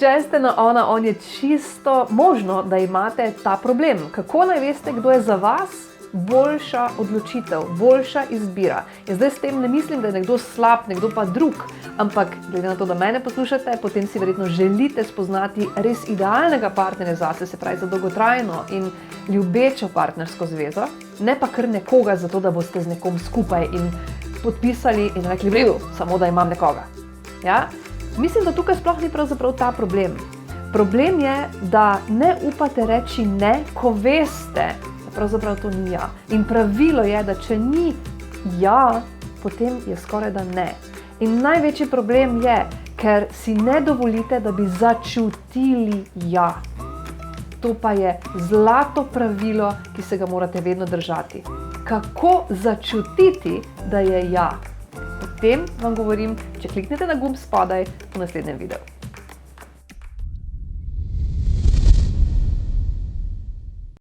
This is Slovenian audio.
Če ste na ona, on je čisto možno, da imate ta problem. Kako naj veste, kdo je za vas boljša odločitev, boljša izbira? In zdaj s tem ne mislim, da je nekdo slab, nekdo pa drug, ampak glede na to, da mene poslušate, potem si verjetno želite spoznati res idealnega partnerja zase, se pravi za dolgotrajno in ljubečo partnersko zvezo, ne pa kar nekoga zato, da boste z nekom skupaj in podpisali in rekli, v redu, samo da imam nekoga. Ja? Mislim, da tukaj sploh ni pravzaprav ta problem. Problem je, da ne upate reči ne, ko veste, da pravzaprav to ni ja. In pravilo je, da če ni ja, potem je skoraj da ne. In največji problem je, ker si ne dovolite, da bi začutili ja. To pa je zlato pravilo, ki se ga morate vedno držati. Kako začutiti, da je ja? O tem vam govorim, če kliknete na gumb spodaj v naslednjem videu.